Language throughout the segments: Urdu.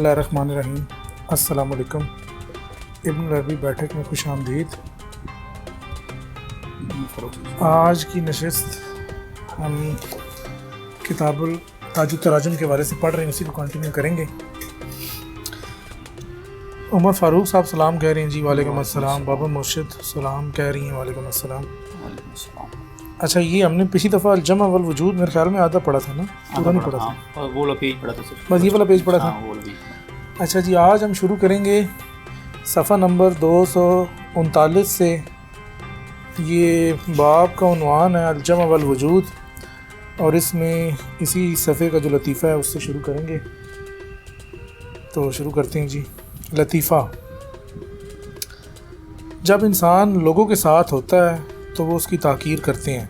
اللہ الرحمن الرحیم۔ السلام علیکم۔ ابن العربی بیٹھک میں خوش آمدید۔ آج کی نشست ہم کتاب تاج التراجم کے حوالے سے پڑھ رہے ہیں، اسی کو کنٹینیو کریں گے۔ عمر فاروق صاحب سلام کہہ رہے ہیں جی، وعلیکم السلام۔ بابا مرشد سلام کہہ رہی ہیں، وعلیکم السلام۔ اچھا، یہ ہم نے پچھلی دفعہ الجمع والوجود میرے خیال میں آدھا پڑھا تھا نا، پورا نہیں پڑھا تھا، وہ والا پیج پڑھا تھا، بس یہ والا پیج پڑھا تھا۔ اچھا جی، آج ہم شروع کریں گے صفحہ نمبر 239 سے۔ یہ باب کا عنوان ہے الجمع والوجود، اور اس میں اسی صفحے کا جو لطیفہ ہے اس سے شروع کریں گے۔ تو شروع کرتے ہیں جی۔ لطیفہ: جب انسان لوگوں کے ساتھ ہوتا ہے تو وہ اس کی تحقیر کرتے ہیں،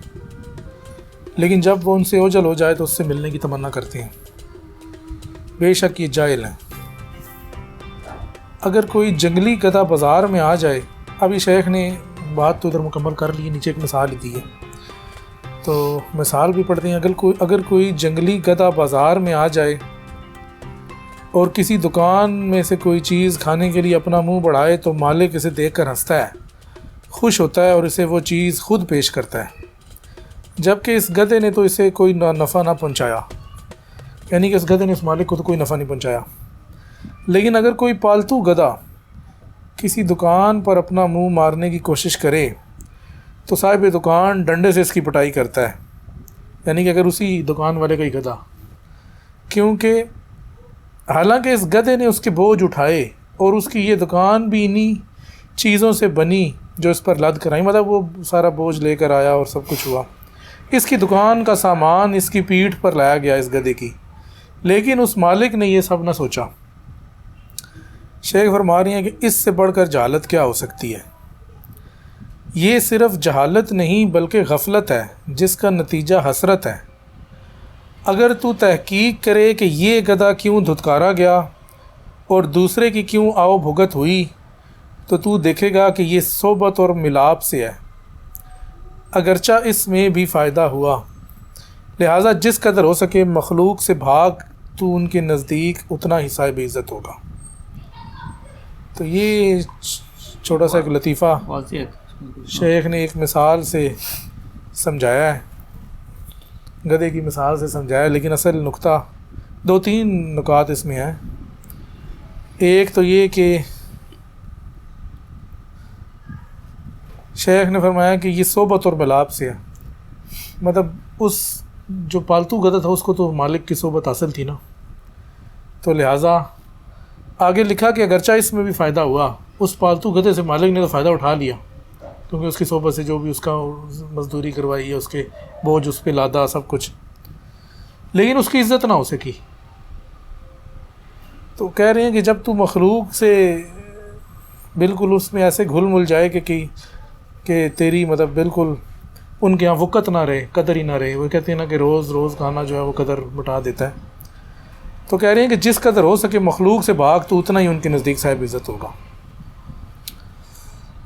لیکن جب وہ ان سے اوجھل ہو جائے تو اس سے ملنے کی تمنا کرتے ہیں۔ بے شک یہ جاہل ہیں۔ اگر کوئی جنگلی گدھا بازار میں آ جائے، ابھی شیخ نے بات تو ادھر مکمل کر لی، نیچے ایک مثال ہی دی ہے تو مثال بھی پڑھتے ہیں۔ اگر کوئی جنگلی گدھا بازار میں آ جائے اور کسی دکان میں سے کوئی چیز کھانے کے لیے اپنا منہ بڑھائے تو مالک اسے دیکھ کر ہنستا ہے، خوش ہوتا ہے اور اسے وہ چیز خود پیش کرتا ہے، جبکہ اس گدھے نے تو اسے کوئی نفع نہ پہنچایا، یعنی کہ اس گدھے نے اس مالک کو تو کوئی نفع نہیں پہنچایا۔ لیکن اگر کوئی پالتو گدھا کسی دکان پر اپنا منہ مارنے کی کوشش کرے تو صاحب دکان ڈنڈے سے اس کی پٹائی کرتا ہے، یعنی کہ اگر اسی دکان والے کا ہی گدھا، کیونکہ حالانکہ اس گدھے نے اس کے بوجھ اٹھائے اور اس کی یہ دکان بھی انہی چیزوں سے بنی جو اس پر لد کر آئی، مطلب وہ سارا بوجھ لے کر آیا اور سب کچھ ہوا، اس کی دکان کا سامان اس کی پیٹھ پر لایا گیا اس گدھے کی، لیکن اس مالک نے یہ سب نہ سوچا۔ شیخ فرما رہی ہیں کہ اس سے بڑھ کر جہالت کیا ہو سکتی ہے؟ یہ صرف جہالت نہیں بلکہ غفلت ہے جس کا نتیجہ حسرت ہے۔ اگر تو تحقیق کرے کہ یہ گدھا کیوں دھتکارا گیا اور دوسرے کی کیوں آؤ بھگت ہوئی تو تو دیکھے گا کہ یہ صحبت اور ملاپ سے ہے، اگرچہ اس میں بھی فائدہ ہوا، لہٰذا جس قدر ہو سکے مخلوق سے بھاگ، تو ان کے نزدیک اتنا ہی صاحب عزت ہوگا۔ تو یہ چھوٹا سا ایک لطیفہ شیخ نے ایک مثال سے سمجھایا ہے، گدھے کی مثال سے سمجھایا، لیکن اصل نقطہ 2-3 نکات اس میں ہیں۔ ایک تو یہ کہ شیخ نے فرمایا کہ یہ صحبت اور ملاپ سے ہے، مطلب اس جو پالتو گدھا تھا اس کو تو مالک کی صحبت حاصل تھی نا، تو لہٰذا آگے لکھا کہ اگرچہ اس میں بھی فائدہ ہوا، اس پالتو گدھے سے مالک نے تو فائدہ اٹھا لیا، کیونکہ اس کی صحبت سے جو بھی اس کا مزدوری کروائی ہے، اس کے بوجھ اس پہ لادا سب کچھ، لیکن اس کی عزت نہ ہو سکی۔ تو کہہ رہے ہیں کہ جب تو مخلوق سے بالکل اس میں ایسے گھل مل جائے کہ تیری مطلب بالکل ان کے یہاں وقت نہ رہے، قدر ہی نہ رہے، وہ کہتے ہیں نا کہ روز روز کھانا جو ہے وہ قدر بٹا دیتا ہے، تو کہہ رہے ہیں کہ جس قدر ہو سکے مخلوق سے بھاگ تو اتنا ہی ان کے نزدیک صاحب عزت ہوگا۔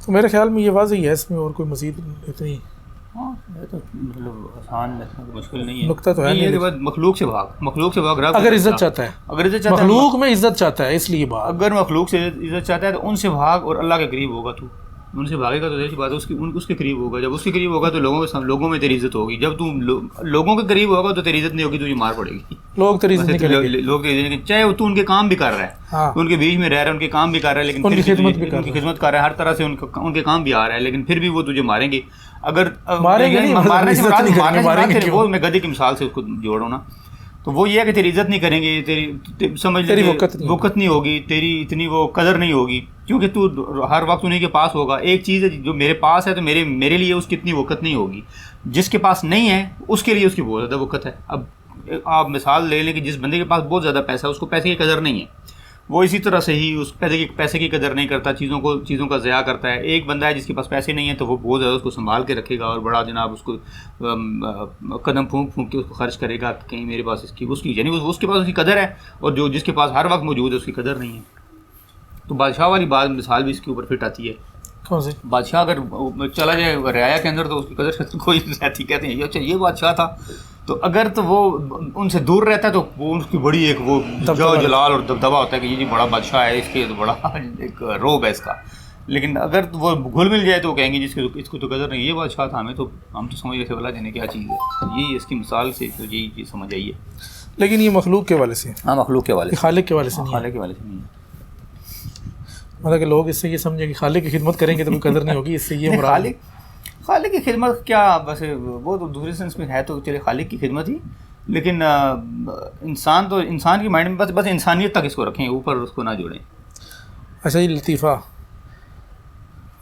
تو میرے خیال میں یہ واضح ہے، اس میں اور کوئی مزید اتنی تو مطلب آسان مشکل نہیں ہے، نقطہ تو ہے نہیں، مخلوق سے بھاگ اگر عزت چاہتا ہے، مخلوق میں عزت چاہتا ہے، اس لیے بھاگ، اگر مخلوق سے عزت چاہتا ہے تو ان سے بھاگ اور اللہ کے قریب ہوگا، تو ان سے بھاگے گا تو ایسی بات ہے اس کے قریب ہوگا، جب اس کے قریب ہوگا تو لوگوں میں تیری عزت ہوگی، جب تم لوگوں کے قریب ہوگا تو تیری عزت نہیں ہوگی، تجھے مار پڑے گی، لوگ تیری عزت نہیں کریں گے، لوگ چاہے تو ان کے کام بھی کر رہا ہے، ان کے بیچ میں رہ رہا ہے، ان کے کام بھی کر رہا ہے، لیکن ان کی خدمت کر رہا ہے، ہر طرح سے ان کے کام بھی آ رہا ہے، لیکن پھر بھی وہ تجھے ماریں گے۔ اگر وہ میں گدھے کی مثال سے اس کو جوڑوں نا، تو وہ یہ ہے کہ تیری عزت نہیں کریں گے، تیری سمجھ لے وقت نہیں ہوگی، تیری اتنی وہ قدر نہیں ہوگی، کیونکہ تو ہر وقت انہیں کے پاس ہوگا۔ ایک چیز ہے جو میرے پاس ہے تو میرے لیے اس کی اتنی وقت نہیں ہوگی، جس کے پاس نہیں ہے اس کے لیے اس کی بہت زیادہ وقت ہے۔ اب آپ مثال لے لیں کہ جس بندے کے پاس بہت زیادہ پیسہ ہے، اس کو پیسے کی قدر نہیں ہے، وہ اسی طرح سے ہی اس پیسے کی قدر نہیں کرتا، چیزوں کا ضیاع کرتا ہے۔ ایک بندہ ہے جس کے پاس پیسے نہیں ہیں تو وہ بہت زیادہ اس کو سنبھال کے رکھے گا اور بڑا جناب اس کو قدم پھونک کے اس کو خرچ کرے گا، کہیں میرے پاس اس کی یعنی اس کے پاس اس کی قدر ہے، اور جو جس کے پاس ہر وقت موجود ہے اس کی قدر نہیں ہے۔ تو بادشاہ والی بات مثال بھی اس کے اوپر فٹ آتی ہے۔ کون سی؟ بادشاہ اگر چلا جائے رعایا کے اندر تو اس کی قدر کوئی رہتی، کہتے ہیں اچھا یہ بادشاہ تھا تو اگر تو وہ ان سے دور رہتا ہے تو وہ ان کی بڑی ایک وہ جلال اور دبدبا ہوتا ہے کہ یہ جی بڑا بادشاہ ہے، اس کے تو بڑا ایک روب ہے اس کا. لیکن اگر وہ گھل مل جائے تو وہ کہیں گے جس اس کو تو قدر نہیں، یہ بادشاہ تھا، ہمیں تو ہم تو سمجھ رہے تھے اللہ جانے کیا چیز ہے. یہی اس کی مثال سے تو یہی چیز سمجھ آئی ہے. لیکن یہ مخلوق کے والے سے، ہاں مخلوق کے والے سے، خالق کے والے سے نہیں، خالق کے والے سے نہیں. مطلب کہ لوگ اس سے یہ سمجھیں کہ خالق کی خدمت کریں گے تو کوئی قدر نہیں ہوگی، اس سے یہ مراد خالق کی خدمت کیا، بس وہ تو دوسرے سینس میں ہے تو چلے خالق کی خدمت ہی، لیکن انسان تو انسان کی مائنڈ میں بس انسانیت تک اس کو رکھیں، اوپر اس کو نہ جوڑیں. اچھا یہ لطیفہ،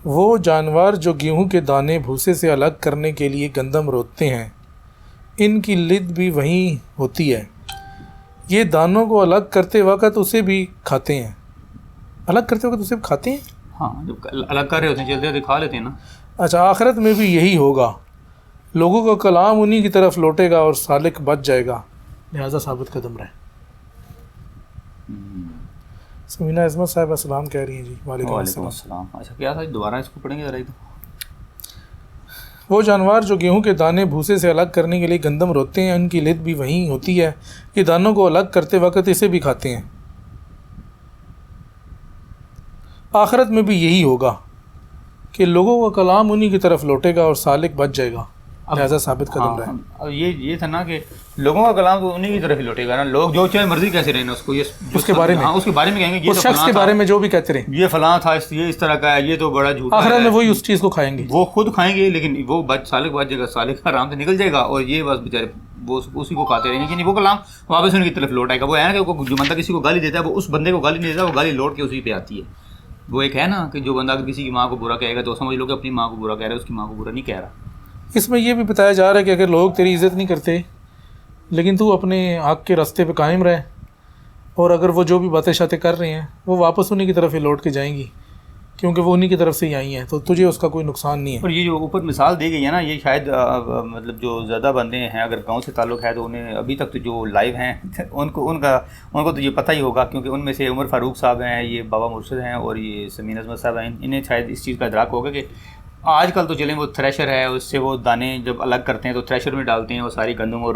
وہ جانور جو گیہوں کے دانے بھوسے سے الگ کرنے کے لیے گندم روتتے ہیں، ان کی لد بھی وہیں ہوتی ہے، یہ دانوں کو الگ کرتے وقت اسے بھی کھاتے ہیں. الگ کرتے وقت اسے بھی کھاتے ہیں؟ ہاں جب الگ کر رہے ہوتے ہیں چلتے ہوتے کھا لیتے ہیں نا. اچھا آخرت میں بھی یہی ہوگا، لوگوں کا کلام انہی کی طرف لوٹے گا اور سالک بچ جائے گا، لہٰذا ثابت قدم رہے. سمینہ عظمت صاحب السلام کہہ رہی ہیں جی. وعلیکم السلام. اچھا کیا تھا دوبارہ اس کو پڑھیں گے ذرا ایک. وہ جانور جو گیہوں کے دانے بھوسے سے الگ کرنے کے لیے گندم روتے ہیں، ان کی لد بھی وہیں ہوتی ہے، یہ دانوں کو الگ کرتے وقت اسے بھی کھاتے ہیں. آخرت میں بھی یہی ہوگا کہ لوگوں کا کلام انہی کی طرف لوٹے گا اور سالک بچ جائے گا، لہٰذا ثابت قدم رہے. اب یہ تھا نا کہ لوگوں کا کلام تو انہی کی طرف ہی لوٹے گا نا. لوگ جو چاہے مرضی کیسے رہنا اس کو، اس کے بارے میں، اس کے بارے میں کہیں گے، اس شخص کے بارے میں جو بھی کہتے رہیں، یہ فلاں تھا، یہ اس طرح کا ہے، یہ تو بڑا جھوٹا ہے. آخرت میں وہی اس چیز کو کھائیں گے، وہ خود کھائیں گے، لیکن وہ سالک بچ جائے گا، سالک آرام سے نکل جائے گا، اور یہ بس بیچارے وہ اسی کو کھاتے رہیں گے. کہ وہ کلام واپس ان کی طرف لوٹ آئے گا. وہ ہے نا کہ جو بندہ کسی کو گالی دیتا ہے وہ اس بندے کو گالی نہیں دیتا، وہ گالی لوٹ کے اسی پہ آتی ہے. وہ ایک ہے نا کہ جو بندہ اگر کسی کی ماں کو برا کہے گا تو سمجھ لو کہ اپنی ماں کو برا کہہ رہا ہے، اس کی ماں کو برا نہیں کہہ رہا. اس میں یہ بھی بتایا جا رہا ہے کہ اگر لوگ تیری عزت نہیں کرتے لیکن تو اپنے حق کے راستے پہ قائم رہے، اور اگر وہ جو بھی باتیں شاتیں کر رہے ہیں وہ واپس انہی کی طرف ہی لوٹ کے جائیں گی، کیونکہ وہ انہی کی طرف سے ہی آئی ہیں، تو تجھے اس کا کوئی نقصان نہیں ہے. اور یہ جو اوپر مثال دی گئی ہے نا، یہ شاید مطلب جو زیادہ بندے ہیں اگر گاؤں سے تعلق ہے تو انہیں ابھی تک تو جو لائیو ہیں ان کو تو یہ پتہ ہی ہوگا، کیونکہ ان میں سے عمر فاروق صاحب ہیں، یہ بابا مرشد ہیں، اور یہ سمین عظمت صاحب ہیں. انہیں شاید اس چیز کا ادراک ہوگا کہ آج کل تو چلیں وہ تھریشر ہے، اس سے وہ دانے جب الگ کرتے ہیں تو تھریشر میں ڈالتے ہیں وہ ساری گندم، اور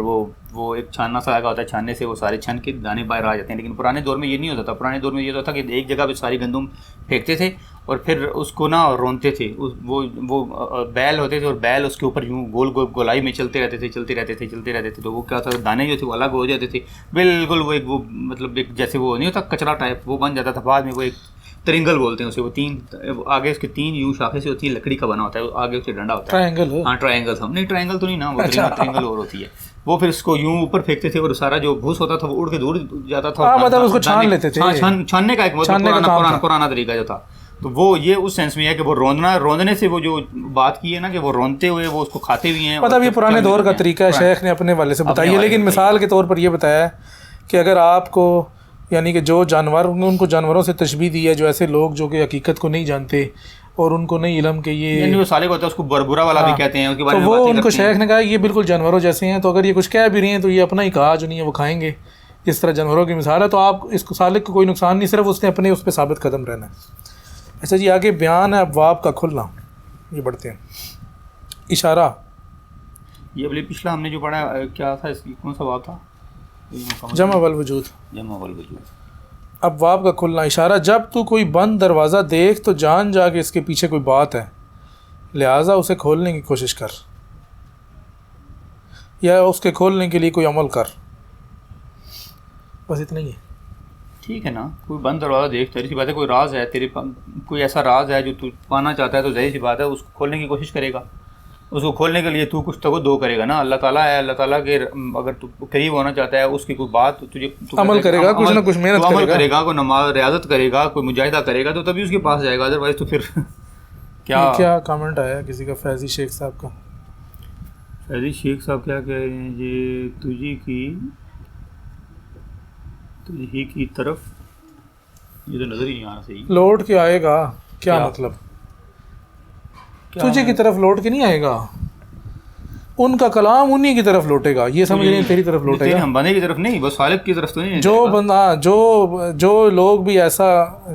وہ ایک چھاننا سا لگا ہوتا ہے، چھاننے سے وہ سارے چھن کے دانے باہر آ جاتے ہیں. لیکن پرانے دور میں یہ نہیں ہوتا تھا. پرانے دور میں یہ ہوتا تھا کہ ایک جگہ پہ ساری گندم پھینکتے تھے اور پھر اس کو نا رونتے تھے. وہ بیل ہوتے تھے اور بیل اس کے اوپر یوں گول گول گولائی میں چلتے رہتے تھے. تو وہ کیا تھا، دانے جو تھے وہ الگ ہو جاتے تھے بالکل. وہ ایک وہ مطلب ایک جیسے وہ نہیں ہوتا کچرا ٹائپ، وہ بن جاتا تھا. بعد میں وہ ایک ترنگل بولتے ہیں اسے، وہ تین آگے اس کے تین یوں شاخیں سے ہوتی ہے، لکڑی کا بنا ہوتا ہے، آگے اس سے ڈنڈا ہوتا ہے، ٹرائنگل. ہاں ٹرائنگل. ہم نہیں ٹرائنگل تو نہیں نا، وہ ترنگل اور ہوتی ہے. وہ پھر اس کو یوں اوپر پھینکتے تھے اور سارا جو بھوس ہوتا تھا وہ اڑ کے دور جاتا تھا. مطلب اس کو چھان لیتے تھے. ہاں چھاننے کا ایک پرانا طریقہ جو تھا. تو وہ یہ اس سینس میں ہے کہ وہ روندنے سے وہ جو بات کی ہے نا کہ وہ رونتے ہوئے وہ اس کو کھاتے بھی ہیں. مطلب یہ پرانے دور کا طریقہ ہے، شیخ نے اپنے والے سے بتائی ہے. لیکن مثال کے طور پر یہ بتایا ہے کہ اگر آپ کو یعنی کہ جو جانور، ان کو جانوروں سے تشبیہ دی ہے، جو ایسے لوگ جو کہ حقیقت کو نہیں جانتے اور ان کو نہیں علم کہ یہ یعنی وہ سالک ہوتا ہے، اس کو بربرا والا بھی کہتے ہیں، اس کے بارے میں تو وہ ان کو شیخ نے کہا یہ بالکل جانوروں جیسے ہیں. تو اگر یہ کچھ کہہ بھی رہی ہیں تو یہ اپنا ہی کہا جو نہیں ہے وہ کھائیں گے، جس طرح جانوروں کی مثال ہے. تو آپ اس کو سالک کو کوئی نقصان نہیں، صرف اس نے اپنے اس پہ ثابت قدم رہنا ہے. اچھا جی آگے بیان ہے ابواب کا کھلنا. یہ بڑھتے ہیں. اشارہ، یہ ابھی پچھلا ہم نے جو پڑھا کیا تھا، اس کی کون سا باب تھا؟ جمع والوجود. ابواب کا کھلنا. اشارہ، جب تو کوئی بند دروازہ دیکھ تو جان جا کہ اس کے پیچھے کوئی بات ہے، لہٰذا اسے کھولنے کی کوشش کر یا اس کے کھولنے کے لیے کوئی عمل کر. بس اتنا ہی ہے. ٹھیک ہے نا. کوئی بند دروازہ دیکھ، ظاہر سی بات ہے کوئی راز ہے تیرے، کوئی ایسا راز ہے جو تو پانا چاہتا ہے، تو ظاہر سی بات ہے اس کو کھولنے کی کوشش کرے گا. اس کو کھولنے کے لیے تو کچھ تو دو کرے گا نا. اللہ تعالیٰ ہے، اللہ تعالیٰ کے اگر تو قریب ہونا چاہتا ہے، اس کی کوئی بات تجھے عمل کرے گا، کچھ نہ کچھ محنت کرے گا، کوئی نماز ریاضت کرے گا، کوئی مجاہدہ کرے گا، تو تبھی اس کے پاس جائے گا. ادروائز تو پھر کیا کامنٹ آیا کسی کا؟ فیضی شیخ صاحب کا. فیضی شیخ صاحب کیا کہہ رہے ہیں جی؟ تجھی کی طرف یہ تو نظر ہی نہیں آنا صحیح. لوٹ کے آئے گا کیا مطلب؟ تجھے کی طرف لوٹ کے نہیں آئے گا، ان کا کلام انہی کی طرف لوٹے گا. یہ سمجھ رہے ہیں تیری طرف لوٹے گا، ہم بندے کی طرف نہیں، بس خالق کی طرف تو نہیں. جو بندہ جو لوگ بھی ایسا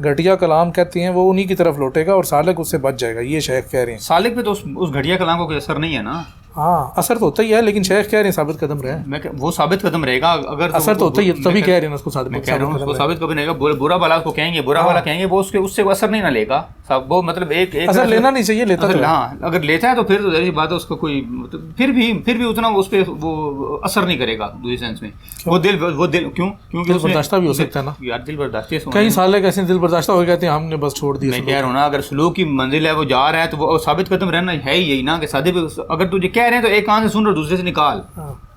گھٹیا کلام کہتے ہیں وہ انہی کی طرف لوٹے گا اور سالک اس سے بچ جائے گا. یہ شیخ کہہ رہے ہیں. سالک پہ تو اس گھٹیا کلام کو کوئی اثر نہیں ہے نا. ہاں اثر تو ہوتا ہی ہے، لیکن شیخ کہہ رہے ہیں ثابت قدم رہے، میں وہ ثابت قدم رہے گا، اگر اثر تو ہوتا ہی ہے، تبھی کہہ رہے ہیں اس کو ثابت قدم رہے گا. برا بھلا کو کہیں گے، برا بھلا کہیں گے، وہ اس سے اثر نہیں نہ لے گا، وہ مطلب ایک اثر لینا نہیں چاہیے، لیتا تو ہاں اگر لیتا ہے تو پھر تو ظاہر سی بات ہے اس کو کوئی پھر بھی اتنا اس پہ وہ اثر نہیں کرے گا دوسری سینس میں. وہ دل کیونکہ برداشتہ بھی ہو سکتا ہے نا یار، دل برداشتہ کئی سال کیسے دل برداشتہ ہو گئے تھے، ہم نے بس چھوڑ دیا. میں کہہ رہا ہوں نا، اگر سلوک کی منزل ہے وہ جا رہا ہے تو وہ ثابت قدم رہنا ہے یہی نا، کہ سادے پہ اگر تجھے کہہ رہے ہیں تو ایک کان سے سن رہا دوسرے سے نکال،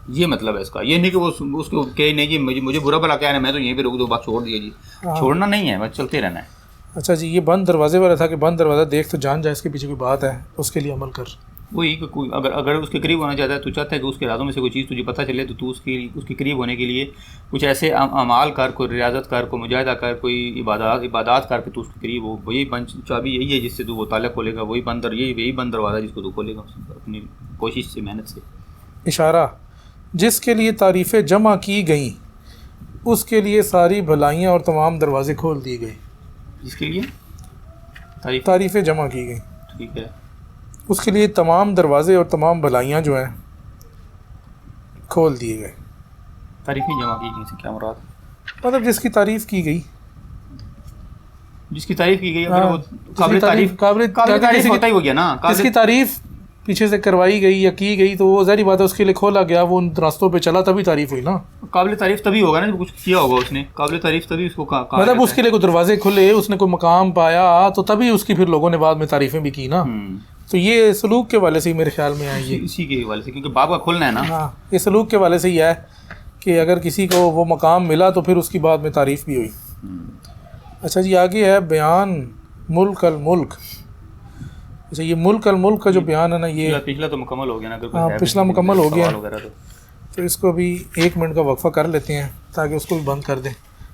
یہ مطلب ہے اس کا. یہ نہیں کہ وہ اس کو کہ نہیں جی مجھے برا بھلا کہہ رہے ہیں میں تو یہیں پہ روک دو، بات چھوڑ دیا جی. چھوڑنا نہیں ہے، بس چلتے رہنا ہے. اچھا جی، یہ بند دروازے والا تھا کہ بند دروازہ دیکھ تو جان جائے اس کے پیچھے کوئی بات ہے، اس کے لیے عمل کر. وہی کہ کوئی اگر اس کے قریب ہونا چاہتا ہے، تو چاہتا ہے کہ اس کے ارادوں میں سے کوئی چیز تجھے پتہ چلے، تو تو اس کے قریب ہونے کے لیے کچھ ایسے اعمال کر، کوئی ریاضت کر، کوئی مجاہدہ کر، کوئی عبادات کر کے تو اس کے قریب ہو. وہی چابی یہی ہے جس سے تو وہ تالا کھولے گا، وہی بند دروازہ جس کو تو کھولے گا اپنی کوشش سے، محنت سے. اشارہ: جس کے لیے تعریفیں جمع کی گئیں اس کے لیے ساری بھلائیاں اور تمام دروازے کھول دیے گئے. جس کے لیے تعریفیں جمع کی گئیں، ٹھیک ہے، اس کے لیے تمام دروازے اور تمام بھلائیاں جو ہیں کھول دیے گئے. تعریفیں جمع کی گئی سے کیا مراد؟ مطلب جس کی تعریف کی گئی، جس کی تعریف کی گئی، اگر وہ قابل تعریف سے کتنا ہی ہو گیا نا. جس کی تعریف پیچھے سے کروائی گئی یا کی گئی تو وہ ظاہری بات ہے اس کے لیے کھولا گیا، وہ ان راستوں پہ چلا تبھی تعریف ہوئی نا. قابل تعریف تبھی ہوگا نا جب کچھ کیا ہوگا اس نے، قابل تعریف تبھی اس کو مطلب اس کے لیے کوئی دروازے کھلے، اس نے کوئی مقام پایا تو تبھی اس کی پھر لوگوں نے بعد میں تعریفیں بھی کی نا. تو یہ سلوک کے والے سے ہی میرے خیال میں ہے، یہ اسی کے والے سے، کیونکہ باب کا کھلنا ہے نا. ہاں، یہ سلوک کے والے سے ہی ہے کہ اگر کسی کو وہ مقام ملا تو پھر اس کی بعد میں تعریف بھی ہوئی. اچھا جی، آگے ہے بیان ملک الملک. اچھا، یہ ملک الملک کا جو بیان ہے نا، یہ پچھلا تو مکمل ہو گیا نا. ہاں، پچھلا مکمل ہو گیا، تو اس کو بھی 1 منٹ کا وقفہ کر لیتے ہیں تاکہ اس کو بھی بند کر دیں.